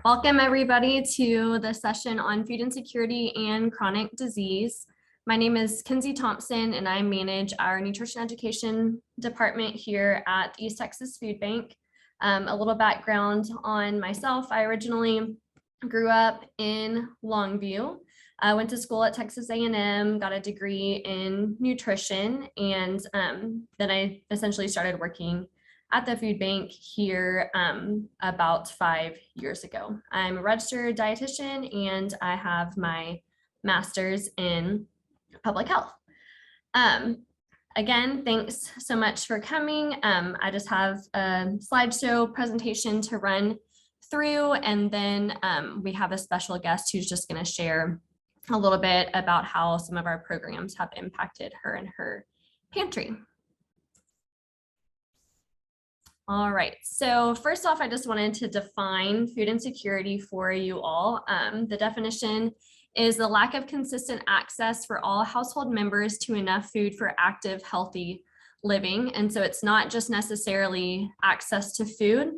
Welcome everybody to the session on food insecurity and chronic disease. My name is Kinsey Thompson and I manage our nutrition education department here at the East Texas Food Bank. A little background on myself. I originally grew up in Longview. I went to school at Texas A&M, got a degree in nutrition, and then I essentially started working at the food bank here about 5 years ago. I'm a registered dietitian and I have my master's in public health. Again, thanks so much for coming. I just have a slideshow presentation to run through, and then we have a special guest who's just going to share a little bit about how some of our programs have impacted her and her pantry. All right, so first off, I just wanted to define food insecurity for you all. The definition is the lack of consistent access for all household members to enough food for active, healthy living. And so it's not just necessarily access to food,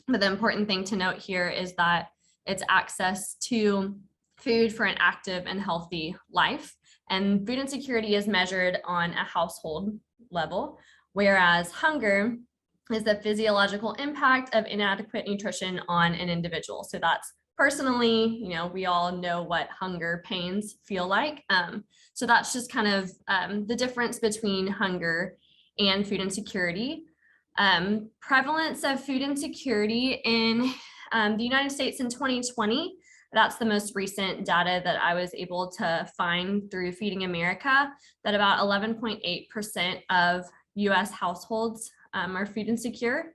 but the important thing to note here is that it's access to food for an active and healthy life. And food insecurity is measured on a household level, whereas hunger is the physiological impact of inadequate nutrition on an individual. So that's personally, we all know what hunger pains feel like. So that's just kind of the difference between hunger and food insecurity. Prevalence of food insecurity in the United States in 2020, that's the most recent data that I was able to find through Feeding America, that about 11.8% of US households are food insecure.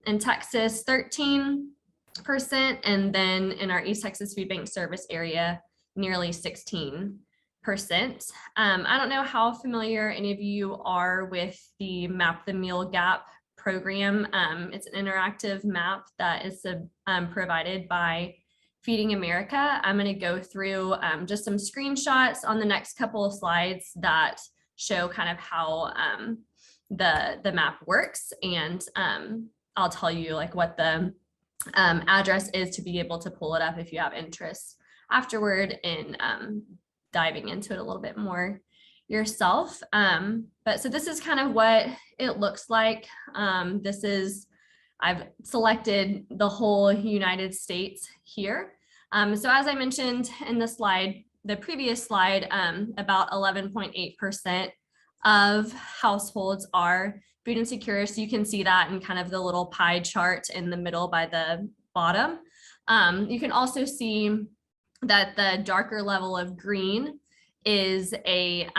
In Texas, 13%, and then in our East Texas Food Bank service area, nearly 16%. I don't know how familiar any of you are with the Map the Meal Gap program. It's an interactive map that is provided by Feeding America. I'm going to go through just some screenshots on the next couple of slides that show kind of how the map works, and I'll tell you like what the address is to be able to pull it up if you have interest afterward in diving into it a little bit more yourself. But so this is kind of what it looks like. I've selected the whole United States here. So as I mentioned in the previous slide, about 11.8% of households are food insecure. So you can see that in kind of the little pie chart in the middle by the bottom. You can also see that the darker level of green is a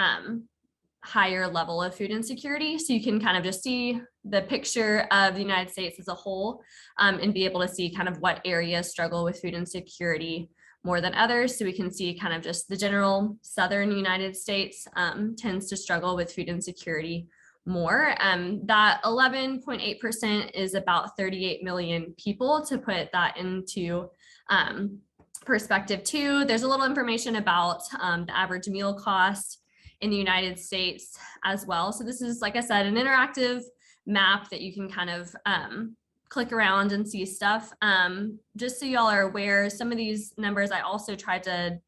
higher level of food insecurity. So you can kind of just see the picture of the United States as a whole and be able to see kind of what areas struggle with food insecurity more than others. So we can see kind of just the general southern United States tends to struggle with food insecurity more. That 11.8% is about 38 million people, to put that into perspective too. There's a little information about the average meal cost in the United States as well. So this is, like I said, an interactive map that you can kind of click around and see stuff. Just so y'all are aware, some of these numbers I also tried to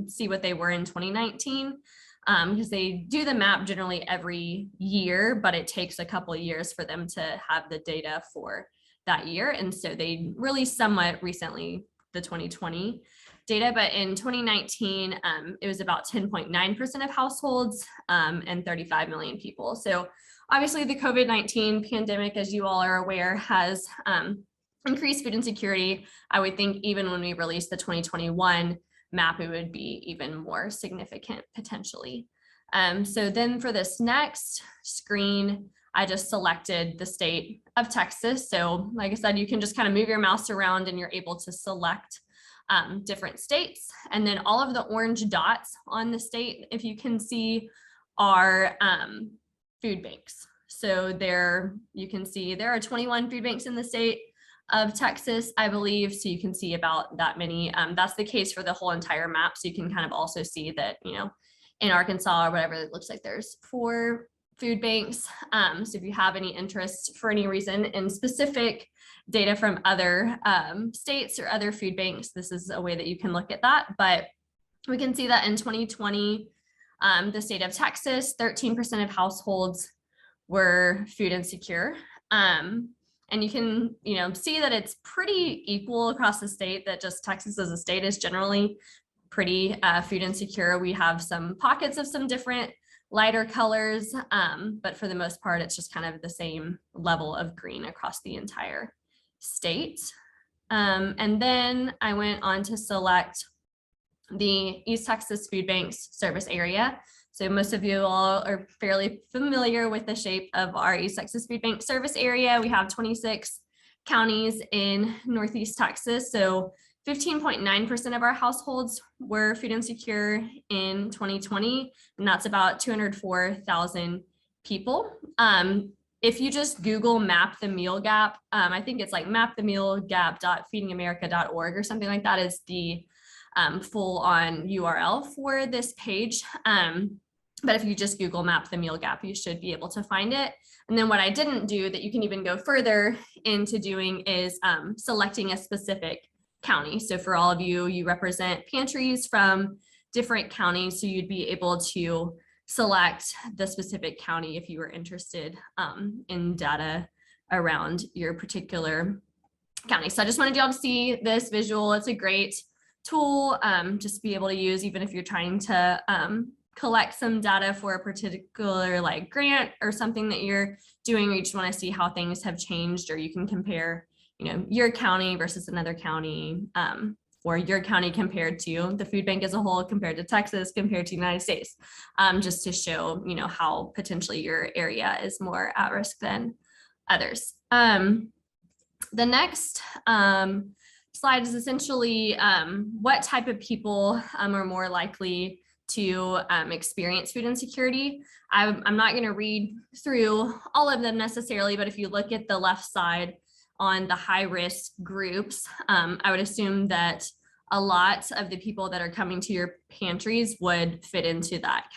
see what they were in 2019, because they do the map generally every year, but it takes a couple of years for them to have the data for that year. And so they released somewhat recently the 2020 data, but in 2019, it was about 10.9% of households and 35 million people. So obviously, the COVID-19 pandemic, as you all are aware, has increased food insecurity. I would think even when we release the 2021 map, it would be even more significant potentially. So then for this next screen, I just selected the state of Texas. So like I said, you can just kind of move your mouse around and you're able to select different states. And then all of the orange dots on the state, if you can see, are food banks. So you can see there are 21 food banks in the state of Texas, I believe. So you can see about that many. That's the case for the whole entire map. So you can kind of also see that, in Arkansas or whatever, it looks like there's 4 food banks. So if you have any interest for any reason in specific data from other states or other food banks, this is a way that you can look at that. But we can see that in 2020, the state of Texas, 13% of households were food insecure. And you can, see that it's pretty equal across the state, that just Texas as a state is generally pretty food insecure. We have some pockets of some different lighter colors, but for the most part, it's just kind of the same level of green across the entire state. And then I went on to select the East Texas Food Bank's service area. So most of you all are fairly familiar with the shape of our East Texas Food Bank service area. We have 26 counties in Northeast Texas. So 15.9% of our households were food insecure in 2020, and that's about 204,000 people. If you just Google map the meal gap, I think it's like mapthemealgap.feedingamerica.org or something like that is the full on URL for this page. But if you just Google map the meal gap, you should be able to find it. And then what I didn't do that you can even go further into doing is selecting a specific county. So for all of you, you represent pantries from different counties. So you'd be able to select the specific county if you were interested in data around your particular county. So I just wanted y'all to see this visual. It's a great tool just to be able to use, even if you're trying to collect some data for a particular like grant or something that you're doing, or you just want to see how things have changed, or you can compare, your county versus another county, or your county compared to the food bank as a whole, compared to Texas, compared to the United States, just to show, how potentially your area is more at risk than others. The next slide is essentially what type of people are more likely to experience food insecurity. I'm not going to read through all of them necessarily, but if you look at the left side on the high risk groups, I would assume that a lot of the people that are coming to your pantries would fit into that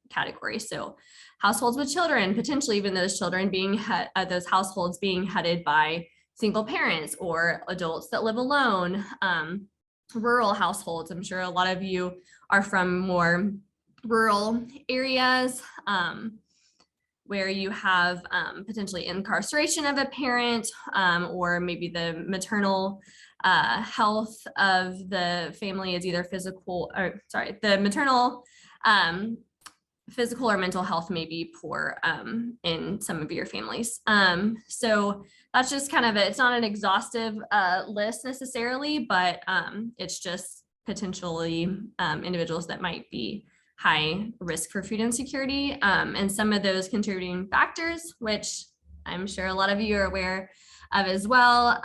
category. So households with children, potentially even those children being those households being headed by single parents or adults that live alone, rural households. I'm sure a lot of you are from more rural areas where you have potentially incarceration of a parent, or maybe the maternal health of the family is either the maternal physical or mental health may be poor in some of your families. So that's just kind of it's not an exhaustive list necessarily, but it's just potentially individuals that might be high risk for food insecurity. And some of those contributing factors, which I'm sure a lot of you are aware of as well,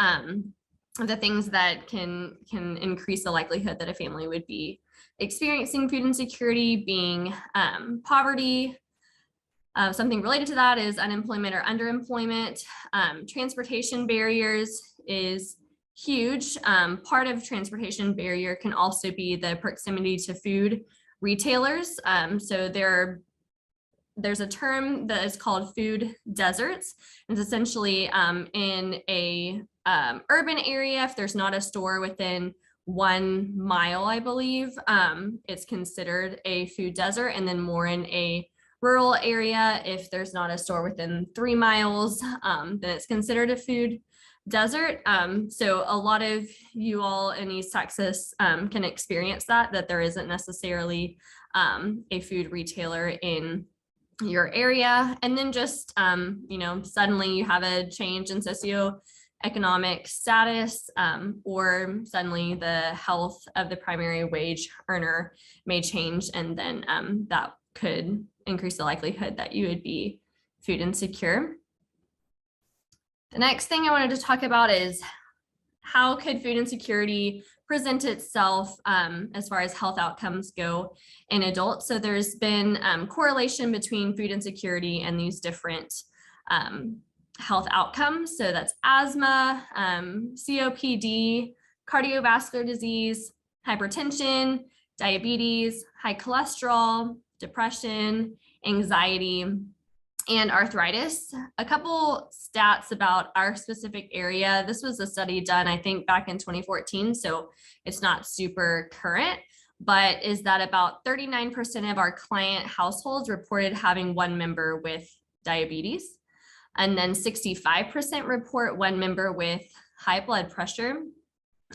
the things that can increase the likelihood that a family would be experiencing food insecurity being poverty. Something related to that is unemployment or underemployment. Transportation barriers is huge. Part of transportation barrier can also be the proximity to food retailers. So there's a term that is called food deserts. It's essentially in a urban area, if there's not a store within 1 mile, I believe, it's considered a food desert. And then more in a rural area, if there's not a store within 3 miles, then it's considered a food desert. So a lot of you all in East Texas can experience that there isn't necessarily a food retailer in your area. And then just, suddenly you have a change in socioeconomic status, or suddenly the health of the primary wage earner may change. And then that could increase the likelihood that you would be food insecure. The next thing I wanted to talk about is how could food insecurity present itself as far as health outcomes go in adults. So there's been correlation between food insecurity and these different health outcomes. So that's asthma, COPD, cardiovascular disease, hypertension, diabetes, high cholesterol, depression, anxiety, and arthritis. A couple stats about our specific area. This was a study done, I think, back in 2014, so it's not super current, but is that about 39% of our client households reported having one member with diabetes. And then 65% report one member with high blood pressure.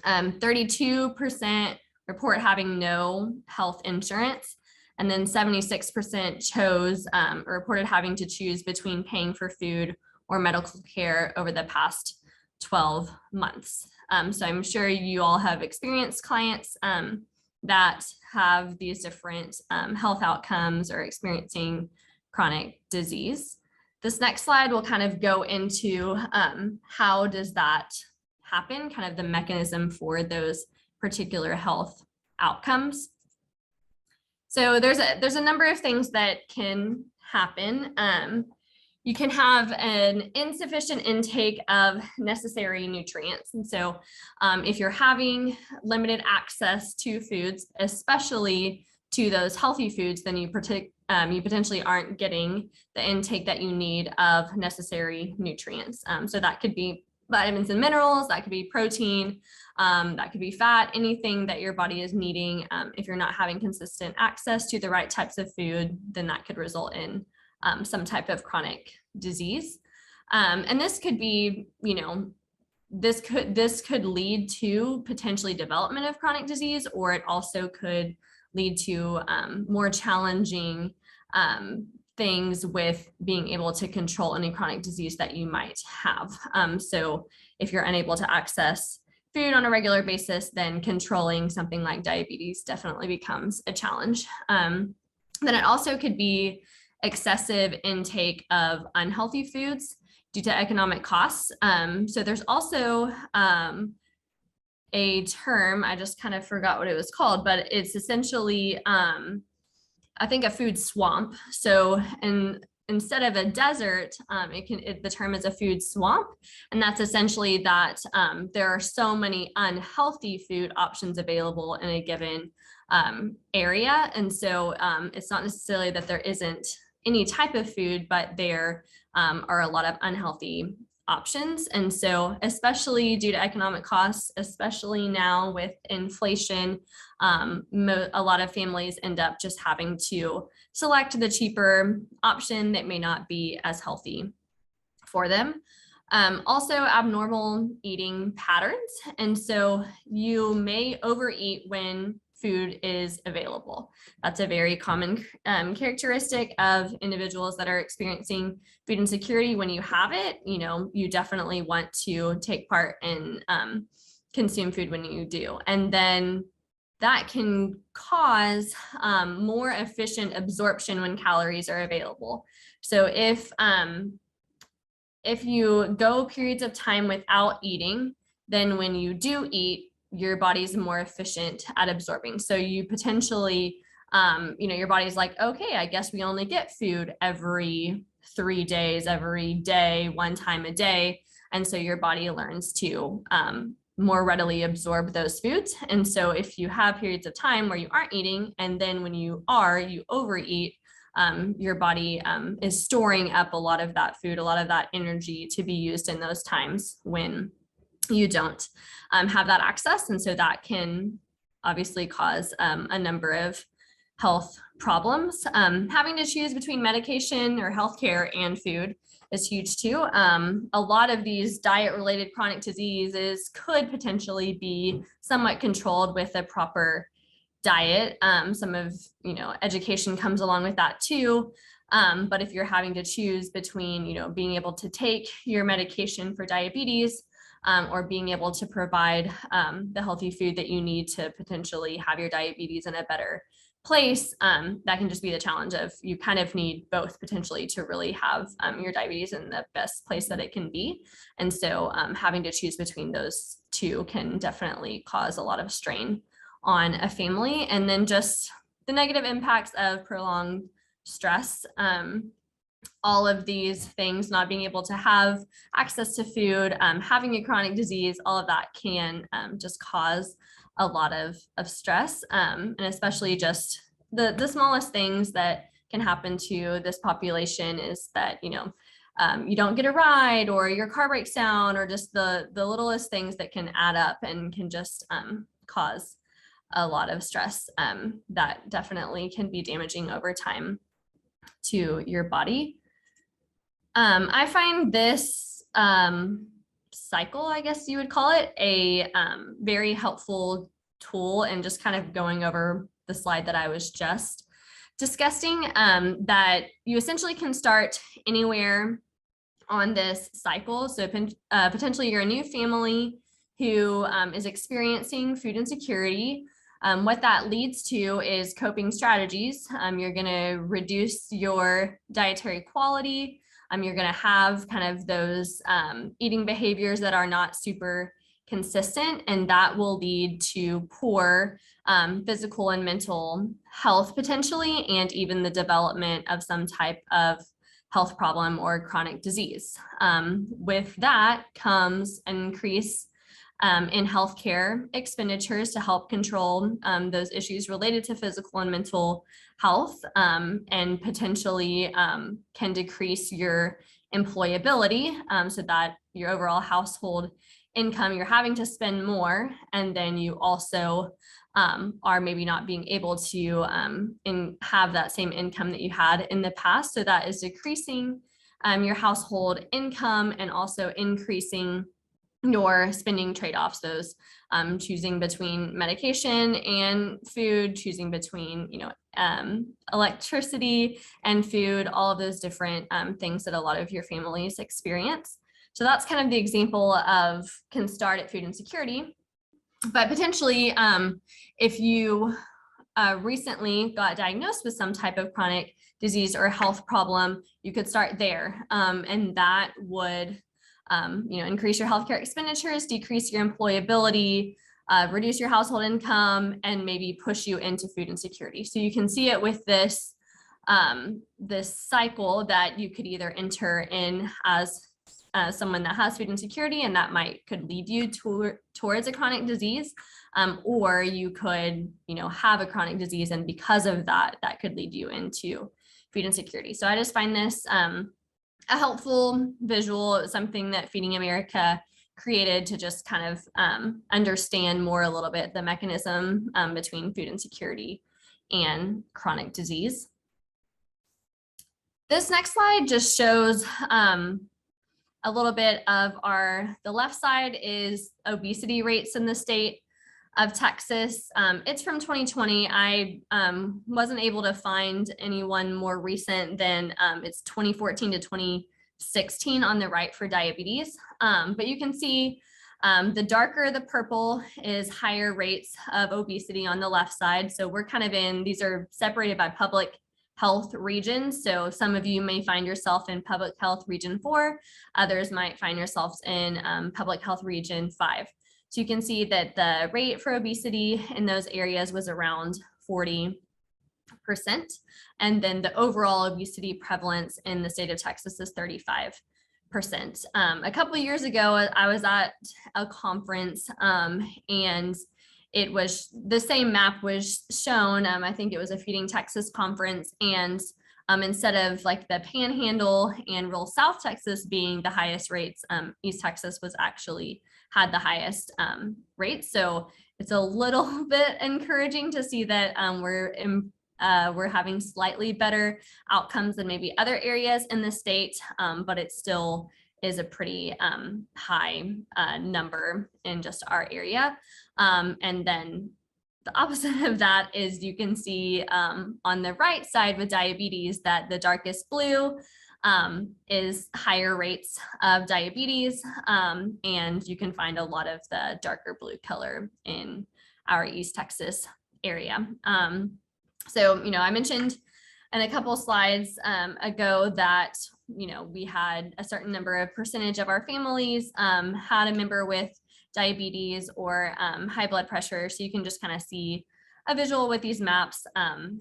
32% report having no health insurance. And then 76% chose or reported having to choose between paying for food or medical care over the past 12 months. So I'm sure you all have experienced clients that have these different health outcomes or experiencing chronic disease. This next slide will kind of go into how does that happen, kind of the mechanism for those particular health outcomes. So there's a number of things that can happen. You can have an insufficient intake of necessary nutrients. And so if you're having limited access to foods, especially to those healthy foods, then you potentially aren't getting the intake that you need of necessary nutrients. So that could be vitamins and minerals, that could be protein, that could be fat, anything that your body is needing. If you're not having consistent access to the right types of food, then that could result in some type of chronic disease. And this could be, this could lead to potentially development of chronic disease, or it also could lead to more challenging things with being able to control any chronic disease that you might have. So if you're unable to access food on a regular basis, then controlling something like diabetes definitely becomes a challenge. Then it also could be excessive intake of unhealthy foods due to economic costs. So there's also a term, I just kind of forgot what it was called, but it's essentially I think a food swamp. So instead of a desert, the term is a food swamp. And that's essentially that there are so many unhealthy food options available in a given area. And so it's not necessarily that there isn't any type of food, but there are a lot of unhealthy options. And so especially due to economic costs, especially now with inflation, a lot of families end up just having to select the cheaper option that may not be as healthy for them. Also abnormal eating patterns. And so you may overeat when food is available. That's a very common characteristic of individuals that are experiencing food insecurity. When you have it, you definitely want to take part and consume food when you do. And then that can cause more efficient absorption when calories are available. So if you go periods of time without eating, then when you do eat, your body's more efficient at absorbing. So you potentially, your body's like, okay, I guess we only get food every 3 days, every day, one time a day. And so your body learns to more readily absorb those foods. And so if you have periods of time where you aren't eating, and then when you overeat, your body is storing up a lot of that food, a lot of that energy to be used in those times when you don't have that access. And so that can obviously cause a number of health problems. Having to choose between medication or healthcare and food is huge too. A lot of these diet-related chronic diseases could potentially be somewhat controlled with a proper diet. Some of, education comes along with that too. But if you're having to choose between, being able to take your medication for diabetes or being able to provide the healthy food that you need to potentially have your diabetes in a better place, that can just be the challenge of you kind of need both potentially to really have your diabetes in the best place that it can be. And so having to choose between those two can definitely cause a lot of strain on a family. And then just the negative impacts of prolonged stress. All of these things, not being able to have access to food, having a chronic disease, all of that can just cause a lot of stress, and especially just the smallest things that can happen to this population is that, you don't get a ride, or your car breaks down, or just the littlest things that can add up and can just cause a lot of stress that definitely can be damaging over time to your body. I find this cycle, I guess you would call it, a very helpful tool, and just kind of going over the slide that I was just discussing, that you essentially can start anywhere on this cycle. So potentially you're a new family who is experiencing food insecurity. What that leads to is coping strategies. You're going to reduce your dietary quality. You're going to have kind of those eating behaviors that are not super consistent, and that will lead to poor physical and mental health potentially, and even the development of some type of health problem or chronic disease. With that comes an increase in healthcare expenditures to help control those issues related to physical and mental health, and potentially can decrease your employability, so that your overall household income, you're having to spend more, and then you also are maybe not being able to have that same income that you had in the past. So that is decreasing your household income, and also increasing your spending trade-offs, those choosing between medication and food, choosing between electricity and food, all of those different things that a lot of your families experience. So that's kind of the example of can start at food insecurity. But potentially, if you recently got diagnosed with some type of chronic disease or health problem, you could start there, and that would increase your healthcare expenditures, decrease your employability, reduce your household income, and maybe push you into food insecurity. So you can see it with this cycle that you could either enter in as someone that has food insecurity, and that could lead you towards a chronic disease, or you could have a chronic disease, and because of that could lead you into food insecurity. So I just find this a helpful visual, something that Feeding America created to just kind of understand more a little bit the mechanism between food insecurity and chronic disease. This next slide just shows a little bit of the left side is obesity rates in the state of Texas. It's from 2020. I wasn't able to find anyone more recent than it's 2014 to 2016 on the right for diabetes. But you can see the darker the purple is higher rates of obesity on the left side. So we're kind of these are separated by public health regions. So some of you may find yourself in public health region 4, others might find yourselves in public health region 5. So you can see that the rate for obesity in those areas was around 40%. And then the overall obesity prevalence in the state of Texas is 35%. A couple of years ago, I was at a conference and it was the same map was shown. I think it was a Feeding Texas conference, and instead of like the Panhandle and rural South Texas being the highest rates, East Texas had the highest rates. So it's a little bit encouraging to see that we're having slightly better outcomes than maybe other areas in the state, but it still is a pretty high number in just our area. And then the opposite of that is you can see on the right side with diabetes that the darkest blue is higher rates of diabetes, and you can find a lot of the darker blue color in our East Texas area. So, I mentioned in a couple slides ago that, we had a certain number of percentage of our families had a member with diabetes or high blood pressure. So you can just kind of see a visual with these maps,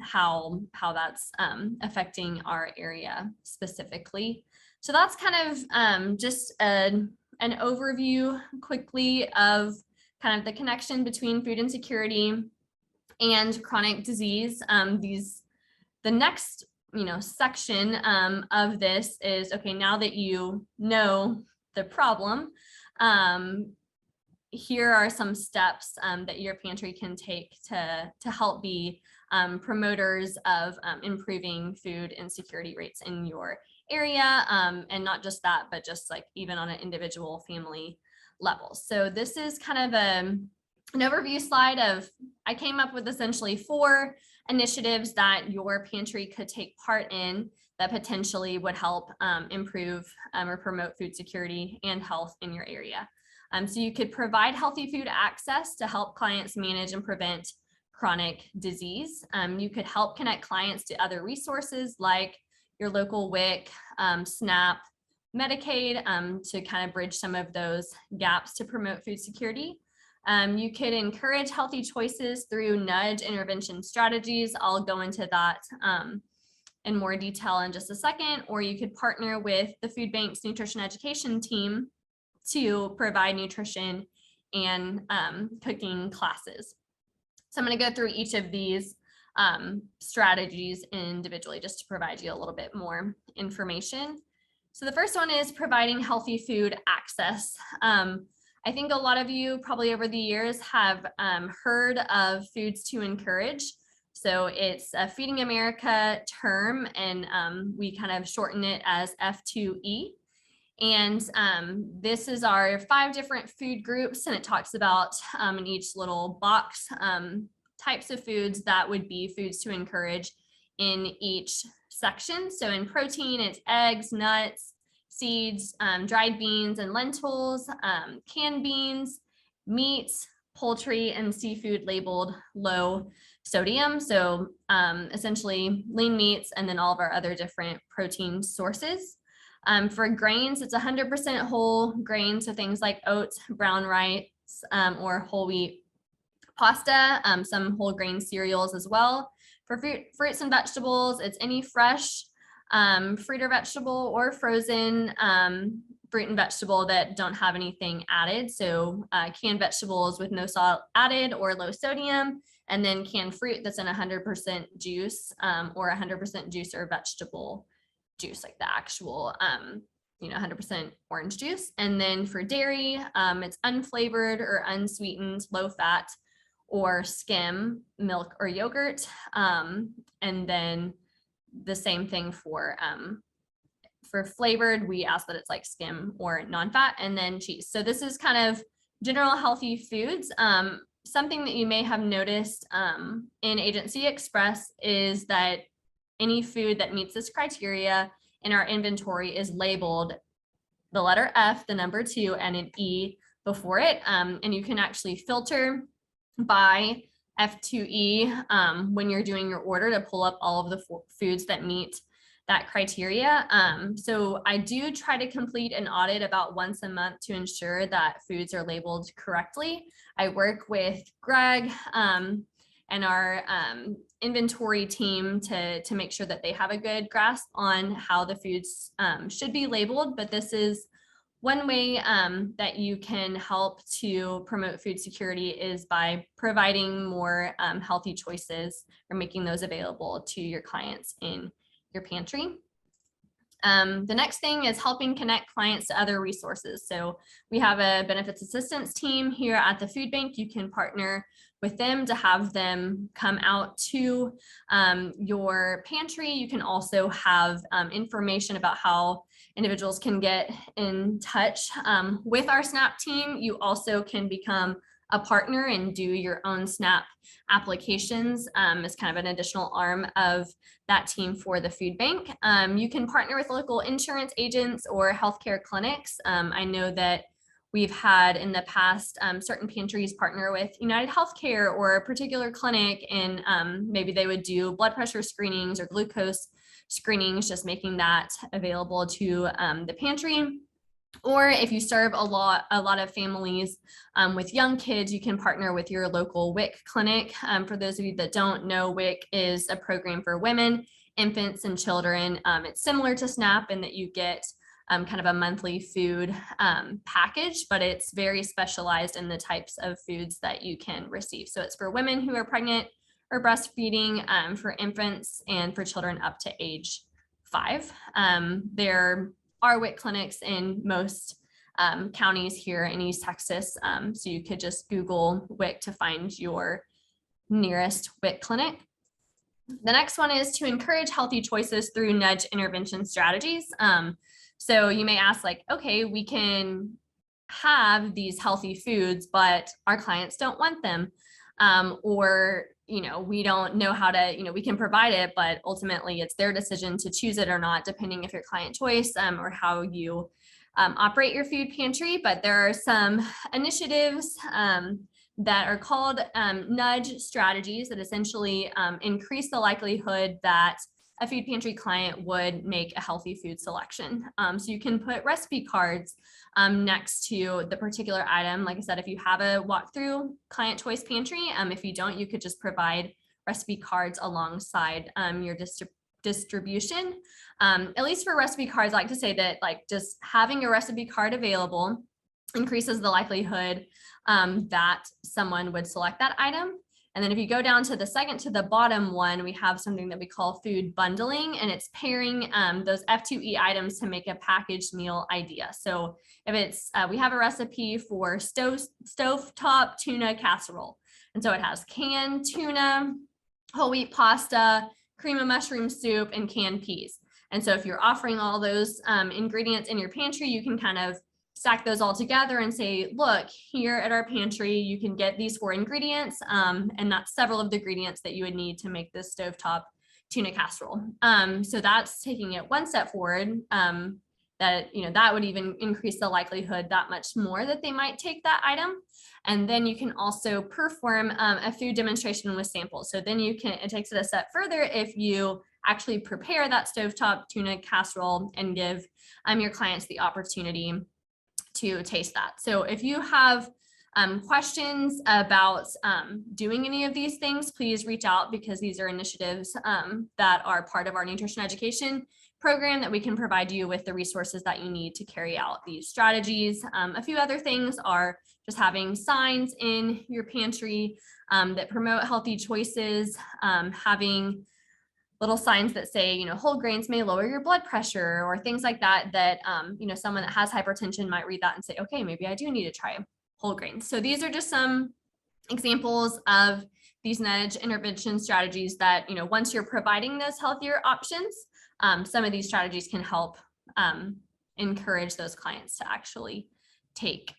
how that's affecting our area specifically. So that's kind of just an overview quickly of kind of the connection between food insecurity and chronic disease. The next section of this is, okay, now that you know the problem, here are some steps that your pantry can take to help be promoters of improving food insecurity rates in your area. And not just that, but just like even on an individual family level. So this is kind of an overview slide of, I came up with essentially 4 initiatives that your pantry could take part in that potentially would help improve or promote food security and health in your area. So you could provide healthy food access to help clients manage and prevent chronic disease. You could help connect clients to other resources like your local WIC, SNAP, Medicaid, to kind of bridge some of those gaps to promote food security. You could encourage healthy choices through nudge intervention strategies. I'll go into that in more detail in just a second. Or you could partner with the food bank's nutrition education team to provide nutrition and cooking classes. So I'm going to go through each of these strategies individually just to provide you a little bit more information. So the first one is providing healthy food access. I think a lot of you probably over the years have heard of Foods to Encourage. So it's a Feeding America term, and we kind of shorten it as F2E. And this is our 5 different food groups, and it talks about in each little box types of foods that would be foods to encourage in each section. So in protein, it's eggs, nuts, seeds, dried beans and lentils, canned beans, meats, poultry, and seafood labeled low sodium. So essentially lean meats, and then all of our other different protein sources. For grains, it's 100% whole grain, so things like oats, brown rice, or whole wheat pasta, some whole grain cereals as well. For fruits and vegetables, it's any fresh fruit or vegetable or frozen fruit and vegetable that don't have anything added. So canned vegetables with no salt added or low sodium, and then canned fruit that's in 100% juice or 100% juice or vegetable juice, like the actual 100% orange juice. And then for dairy, it's unflavored or unsweetened, low fat or skim milk or yogurt. And then the same thing for flavored, we ask that it's like skim or non-fat, and then cheese. So this is kind of general healthy foods. Something that you may have noticed in Agency Express is that any food that meets this criteria in our inventory is labeled the letter F, the number 2, and an E before it. And you can actually filter by F2E when you're doing your order to pull up all of the foods that meet that criteria. So I do try to complete an audit about once a month to ensure that foods are labeled correctly. I work with Greg and our inventory team to make sure that they have a good grasp on how the foods should be labeled. But this is one way that you can help to promote food security is by providing more healthy choices or making those available to your clients in your pantry. The next thing is helping connect clients to other resources. So we have a benefits assistance team here at the food bank. You can partner with them to have them come out to your pantry. You can also have information about how individuals can get in touch with our SNAP team. You also can become a partner and do your own SNAP applications as kind of an additional arm of that team for the food bank. You can partner with local insurance agents or healthcare clinics. I know that we've had in the past certain pantries partner with United Healthcare or a particular clinic, and maybe they would do blood pressure screenings or glucose screenings, just making that available to the pantry. Or if you serve a lot of families with young kids, you can partner with your local WIC clinic. For those of you that don't know, WIC is a program for women, infants, and children. It's similar to SNAP in that you get kind of a monthly food package, but it's very specialized in the types of foods that you can receive. So it's for women who are pregnant, or breastfeeding for infants and for children up to age 5. There are WIC clinics in most counties here in East Texas. So you could just Google WIC to find your nearest WIC clinic. The next one is to encourage healthy choices through nudge intervention strategies. So you may ask, like, okay, we can have these healthy foods, but our clients don't want them. Or, we don't know how to, we can provide it, but ultimately it's their decision to choose it or not, depending if your client choice or how you operate your food pantry. But there are some initiatives that are called nudge strategies that essentially increase the likelihood that a food pantry client would make a healthy food selection. So you can put recipe cards next to the particular item. Like I said, if you have a walkthrough client choice pantry, if you don't, you could just provide recipe cards alongside your distribution. At least for recipe cards, I like to say that just having a recipe card available increases the likelihood that someone would select that item. And then if you go down to the second to the bottom one, we have something that we call food bundling, and it's pairing those F2E items to make a packaged meal idea. So if it's, we have a recipe for stovetop tuna casserole. And so it has canned tuna, whole wheat pasta, cream of mushroom soup, and canned peas. And so if you're offering all those ingredients in your pantry, you can kind of stack those all together and say, look, here at our pantry, you can get these 4 ingredients, and that's several of the ingredients that you would need to make this stovetop tuna casserole. So that's taking it one step forward, that would even increase the likelihood that much more that they might take that item. And then you can also perform a food demonstration with samples. So then it takes it a step further if you actually prepare that stovetop tuna casserole and give your clients the opportunity to taste that. So if you have questions about doing any of these things, please reach out, because these are initiatives that are part of our nutrition education program that we can provide you with the resources that you need to carry out these strategies. A few other things are just having signs in your pantry that promote healthy choices, having little signs that say, whole grains may lower your blood pressure, or things like that, someone that has hypertension might read that and say, okay, maybe I do need to try whole grains. So these are just some examples of these nudge intervention strategies that, once you're providing those healthier options, some of these strategies can help encourage those clients to actually take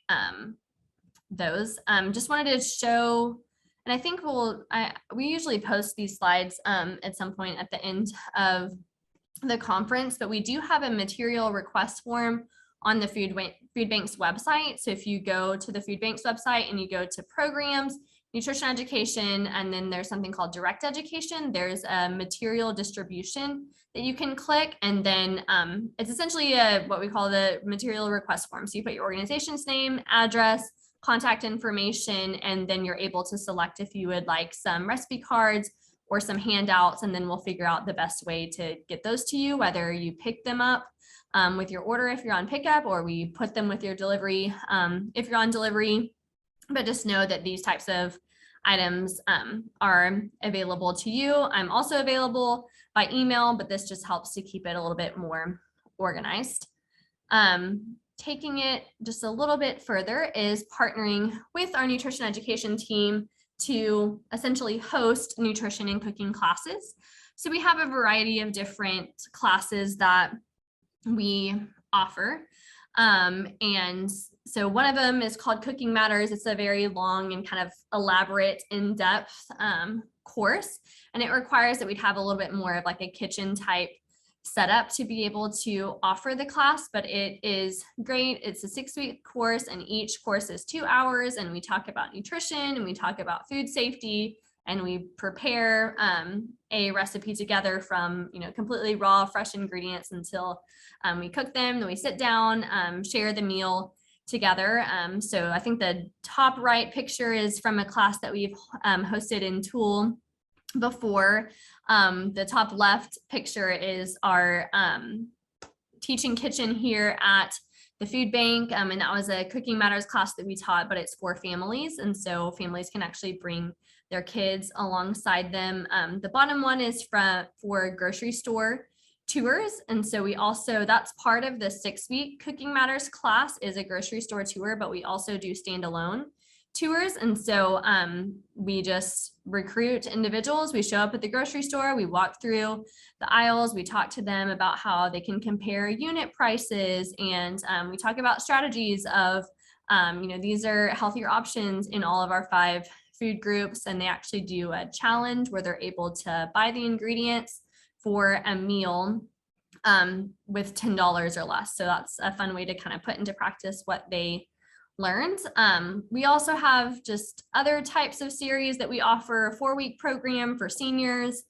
those. Just wanted to show, and I think we usually post these slides at some point at the end of the conference, but we do have a material request form on the Food Bank's website. So if you go to the Food Bank's website and you go to programs, nutrition education, and then there's something called direct education, there's a material distribution that you can click. And then it's essentially what we call the material request form. So you put your organization's name, address, contact information, and then you're able to select if you would like some recipe cards or some handouts, and then we'll figure out the best way to get those to you, whether you pick them up with your order if you're on pickup, or we put them with your delivery if you're on delivery. But just know that these types of items are available to you. I'm also available by email, but this just helps to keep it a little bit more organized. Taking it just a little bit further is partnering with our nutrition education team to essentially host nutrition and cooking classes. So we have a variety of different classes that we offer. And so one of them is called Cooking Matters. It's a very long and kind of elaborate, in-depth course. And it requires that we'd have a little bit more of like a kitchen type setup to be able to offer the class, but it is great. It's a 6-week course, and each course is 2 hours, and we talk about nutrition and we talk about food safety, and we prepare a recipe together from completely raw, fresh ingredients until we cook them. Then we sit down, share the meal together. So I think the top right picture is from a class that we've hosted in Tool before. The top left picture is our teaching kitchen here at the food bank. And that was a Cooking Matters class that we taught, but it's for families. And so families can actually bring their kids alongside them. The bottom one is for grocery store tours. And so we also, that's part of the 6-week Cooking Matters class, is a grocery store tour, but we also do standalone tours. And so we just recruit individuals. We show up at the grocery store, we walk through the aisles, we talk to them about how they can compare unit prices, and we talk about strategies of, these are healthier options in all of our 5 food groups. And they actually do a challenge where they're able to buy the ingredients for a meal with $10 or less. So that's a fun way to kind of put into practice what they learned. We also have just other types of series that we offer. A 4-week program for seniors.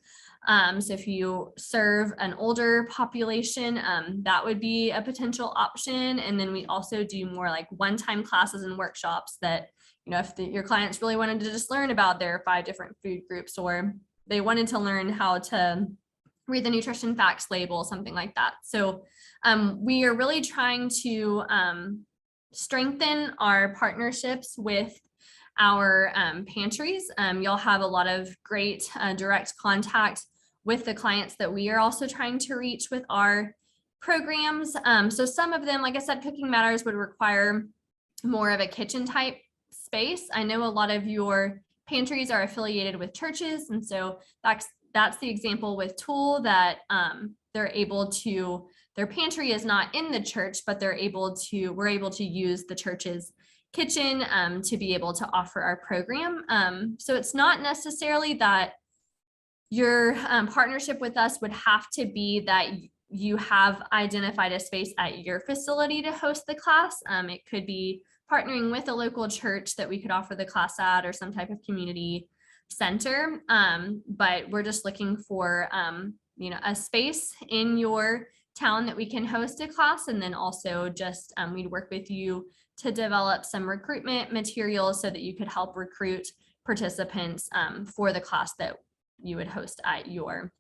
So if you serve an older population, that would be a potential option. And then we also do more like one-time classes and workshops that, if your clients really wanted to just learn about their 5 different food groups, or they wanted to learn how to read the nutrition facts label, something like that. So we are really trying to strengthen our partnerships with our pantries. You'll have a lot of great direct contact with the clients that we are also trying to reach with our programs. So some of them, like I said, Cooking Matters would require more of a kitchen type space. I know a lot of your pantries are affiliated with churches. And so that's the example with Tool, that they're able to, their pantry is not in the church, but we're able to use the church's kitchen to be able to offer our program. So it's not necessarily that your partnership with us would have to be that you have identified a space at your facility to host the class. It could be partnering with a local church that we could offer the class at, or some type of community center. But we're just looking for, a space in your town that we can host a class. And then also just, we'd work with you to develop some recruitment materials so that you could help recruit participants for the class that you would host at your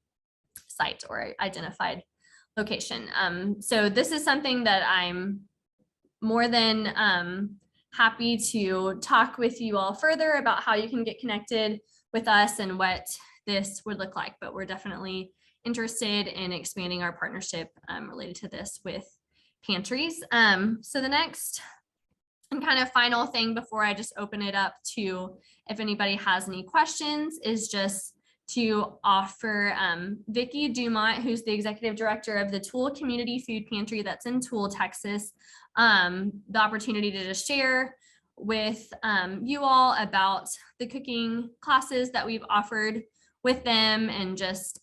site or identified location. So this is something that I'm more than happy to talk with you all further about how you can get connected with us and what this would look like. But we're definitely interested in expanding our partnership related to this with pantries. So the next and kind of final thing before I just open it up to if anybody has any questions is just to offer Vicki Dumont, who's the executive director of the Tool Community Food Pantry that's in Tool, Texas, the opportunity to just share with you all about the cooking classes that we've offered with them, and just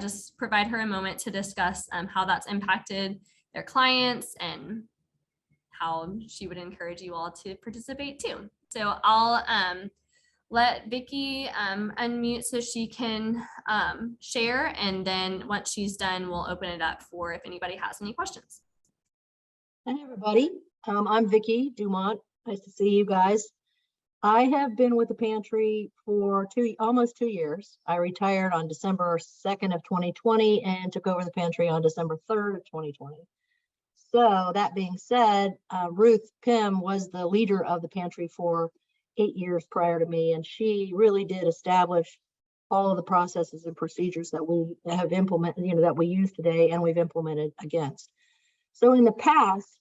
just provide her a moment to discuss how that's impacted their clients and how she would encourage you all to participate too. So I'll let Vicki unmute so she can share, and then once she's done, we'll open it up for if anybody has any questions. Hi, everybody. I'm Vicki Dumont. Nice to see you guys. I have been with the pantry for almost 2 years. I retired on December 2nd of 2020 and took over the pantry on December 3rd of 2020. So that being said, Ruth Pym was the leader of the pantry for 8 years prior to me, and she really did establish all of the processes and procedures that we have implemented, that we use today and we've implemented against. So in the past,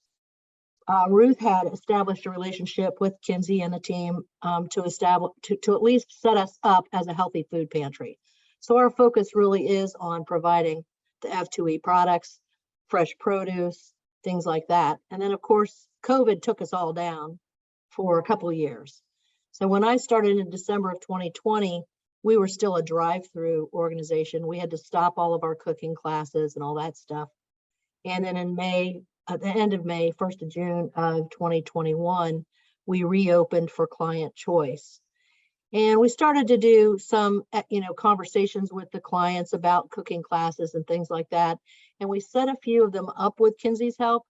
Ruth had established a relationship with Kinsey and the team to at least set us up as a healthy food pantry. So our focus really is on providing the F2E products, fresh produce, things like that. And then of course, COVID took us all down for a couple of years. So when I started in December of 2020, we were still a drive-through organization. We had to stop all of our cooking classes and all that stuff. And then in May, at the end of May, 1st of June of 2021, we reopened for client choice. And we started to do some, conversations with the clients about cooking classes and things like that. And we set a few of them up with Kinsey's help,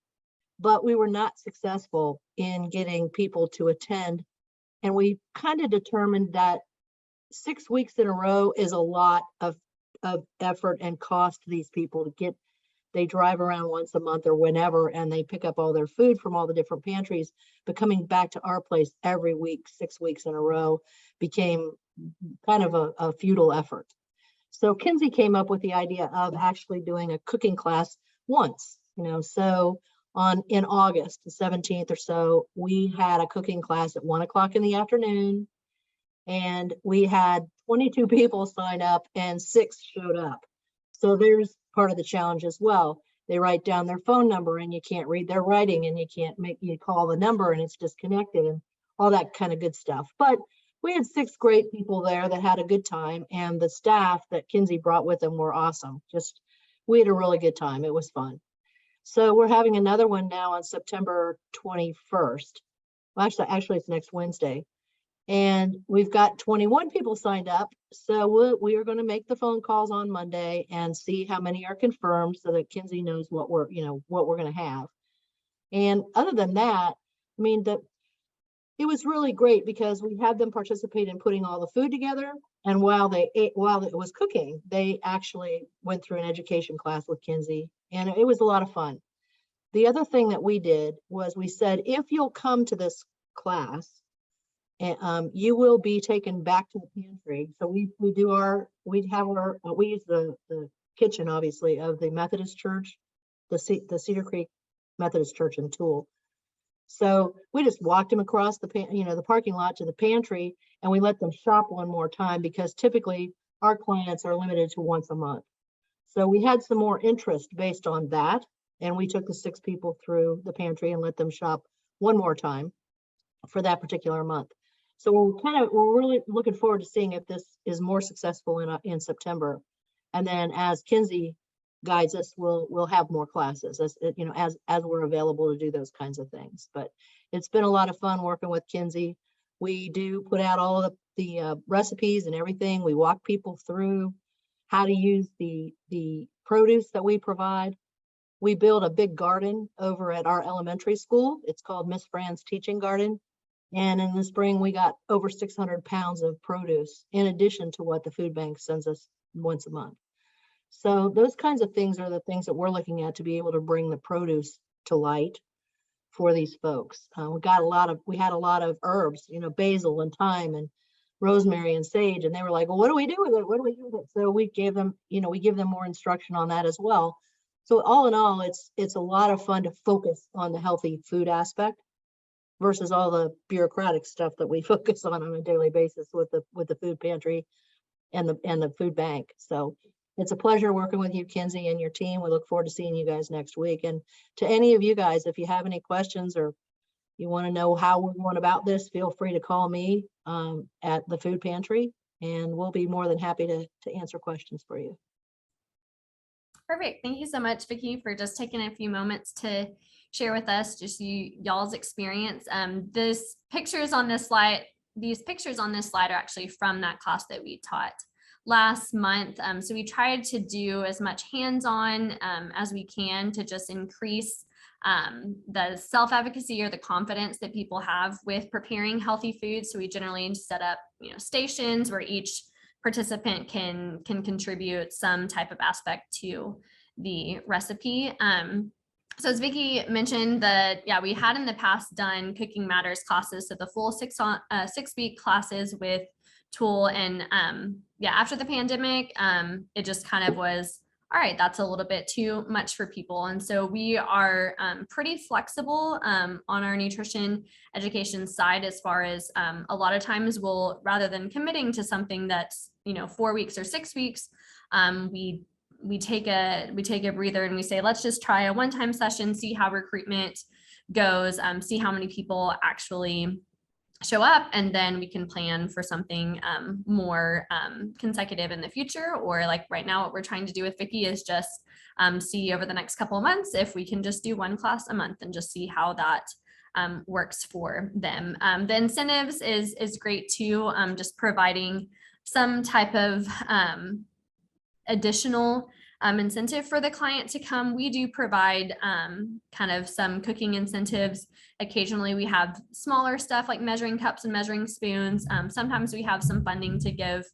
but we were not successful in getting people to attend. And we kind of determined that 6 weeks in a row is a lot of effort and cost to these people to get they drive around once a month or whenever, and they pick up all their food from all the different pantries. But coming back to our place every week, 6 weeks in a row, became kind of a futile effort. So Kinsey came up with the idea of actually doing a cooking class once, so in August, the 17th or so, we had a cooking class at 1 o'clock in the afternoon, and we had 22 people sign up and 6 showed up. So there's part of the challenge as well. They write down their phone number and you can't read their writing, and you call the number and it's disconnected and all that kind of good stuff. But we had 6 great people there that had a good time, and the staff that Kinsey brought with them were awesome. We had a really good time. It was fun. So we're having another one now on September 21st. Well, actually it's next Wednesday. And we've got 21 people signed up. So we are going to make the phone calls on Monday and see how many are confirmed, so that Kinsey knows what we're going to have. And other than that, I mean, it was really great because we had them participate in putting all the food together. And while it was cooking, they actually went through an education class with Kinsey, and it was a lot of fun. The other thing that we did was we said, if you'll come to this class, you will be taken back to the pantry. So we use the kitchen, obviously, of the Methodist Church, the Cedar Creek Methodist Church in Toole. So we just walked them across the parking lot to the pantry, and we let them shop one more time, because typically our clients are limited to once a month. So we had some more interest based on that, and we took the 6 people through the pantry and let them shop one more time for that particular month. So we're really looking forward to seeing if this is more successful in September. And then as Kinsey guides us, we'll have more classes as we're available to do those kinds of things. But it's been a lot of fun working with Kinsey. We do put out all of the recipes and everything. We walk people through how to use the produce that we provide. We build a big garden over at our elementary school. It's called Miss Fran's Teaching Garden. And in the spring, we got over 600 pounds of produce, in addition to what the food bank sends us once a month. So those kinds of things are the things that we're looking at to be able to bring the produce to light for these folks. We had a lot of herbs, basil and thyme and rosemary and sage, and they were like, well, what do we do with it? What do we do with it? So we give them more instruction on that as well. So all in all, it's a lot of fun to focus on the healthy food aspect versus all the bureaucratic stuff that we focus on a daily basis with the food pantry and the food bank. So it's a pleasure working with you, Kinsey, and your team. We look forward to seeing you guys next week. And to any of you guys, if you have any questions or you want to know how we're going about this, feel free to call me at the food pantry, and we'll be more than happy to answer questions for you. Perfect. Thank you so much, Vicki, for just taking a few moments to share with us just y'all's experience. These pictures on this slide are actually from that class that we taught last month. So we tried to do as much hands-on as we can to just increase the self-advocacy or the confidence that people have with preparing healthy food. So we generally set up, stations where each participant can contribute some type of aspect to the recipe. So as Vicki mentioned, we had in the past done Cooking Matters classes, so the full 6-week classes with Toole, and after the pandemic, it just kind of was, all right, that's a little bit too much for people. And so we are pretty flexible on our nutrition education side, as far as a lot of times we'll, rather than committing to something that's 4 weeks or 6 weeks, we take a breather and we say, let's just try a one-time session, see how recruitment goes, see how many people actually show up, and then we can plan for something more consecutive in the future. Or like right now, what we're trying to do with Vicki is just see over the next couple of months if we can just do one class a month and just see how that works for them. The incentives is great too, just providing some type of additional incentive for the client to come. We do provide kind of some cooking incentives. Occasionally we have smaller stuff like measuring cups and measuring spoons. Sometimes we have some funding to give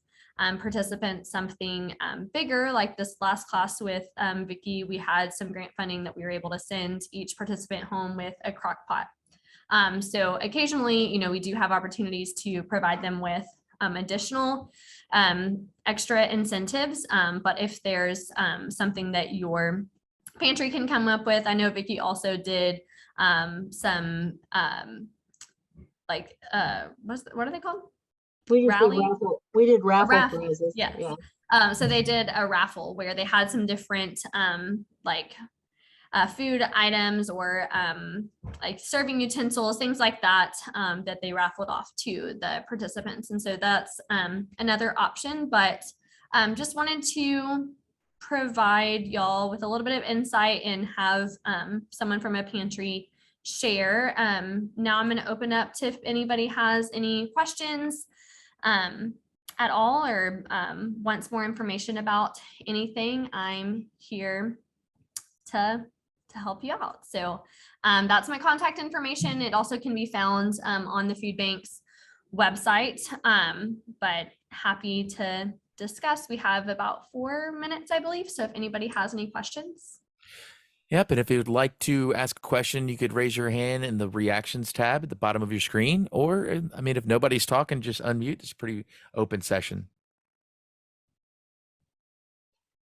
participants something bigger, like this last class with Vicki, we had some grant funding that we were able to send each participant home with a crock pot. So occasionally, we do have opportunities to provide them with additional extra incentives. But if there's something that your pantry can come up with, I know Vicki also did some what are they called? We just did Rally? raffle. We did raffle Raffle, prizes. yes. Yeah. So they did a raffle where they had some different food items or like serving utensils, things like that, that they raffled off to the participants. And so that's another option, but just wanted to provide y'all with a little bit of insight and have someone from a pantry share. Now I'm going to open up to if anybody has any questions at all or wants more information about anything. I'm here to help you out. So that's my contact information. It also can be found on the food bank's website, but happy to discuss. We have about 4 minutes, I believe. So if anybody has any questions. Yep, and if you would like to ask a question, you could raise your hand in the reactions tab at the bottom of your screen, or if nobody's talking, just unmute. It's a pretty open session.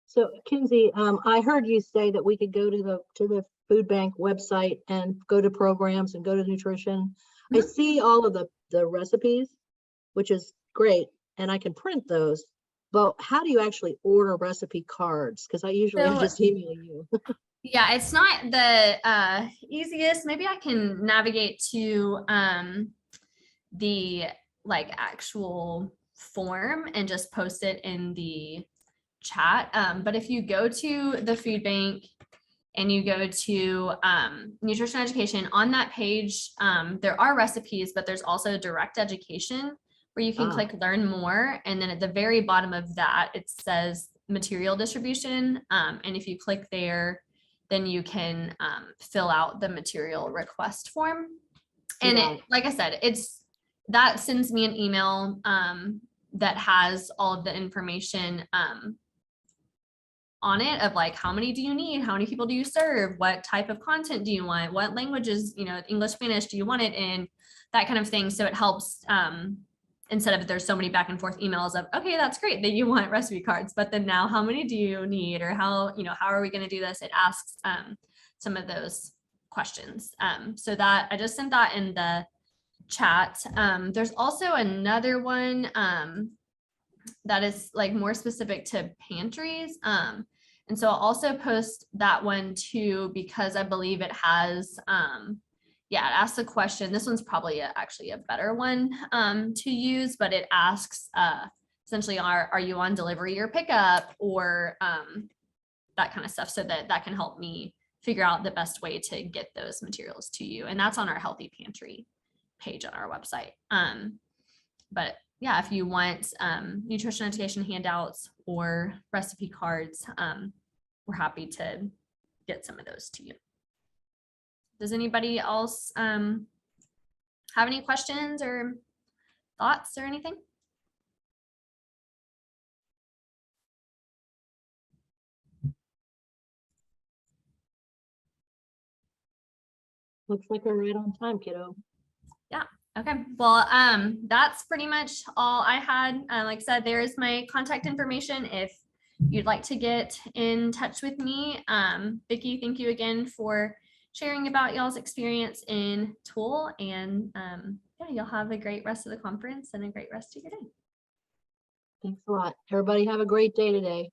So Kinsey, I heard you say that we could go to the food bank website and go to programs and go to nutrition. I see all of the recipes, which is great, and I can print those. But how do you actually order recipe cards? Because I usually just email you. Yeah, it's not the easiest. Maybe I can navigate to the actual form and just post it in the chat. But if you go to the food bank and you go to nutrition education, on that page, there are recipes, but there's also direct education where you can click learn more. And then at the very bottom of that, it says material distribution. And if you click there, then you can fill out the material request form. And like I said, that sends me an email that has all of the information on it of how many do you need? How many people do you serve? What type of content do you want? What languages, English, Spanish, do you want it in? That kind of thing. So it helps instead of there's so many back and forth emails of, okay, that's great that you want recipe cards, but then now how many do you need? Or how are we going to do this? It asks some of those questions. So that I just sent that in the chat. There's also another one that is more specific to pantries. And so I'll also post that one too, because I believe it has, it asks a question. This one's probably actually a better one to use, but it asks essentially, are you on delivery or pickup, or that kind of stuff, so that can help me figure out the best way to get those materials to you. And that's on our Healthy Pantry page on our website. But yeah, if you want nutrition education handouts or recipe cards, we're happy to get some of those to you. Does anybody else have any questions or thoughts or anything? Looks like we're right on time, kiddo. Yeah. Okay. Well, that's pretty much all I had. Like I said, there's my contact information if you'd like to get in touch with me. Vicki, thank you again for sharing about y'all's experience in Tool, and yeah, you'll have a great rest of the conference and a great rest of your day. Thanks a lot. Everybody have a great day today.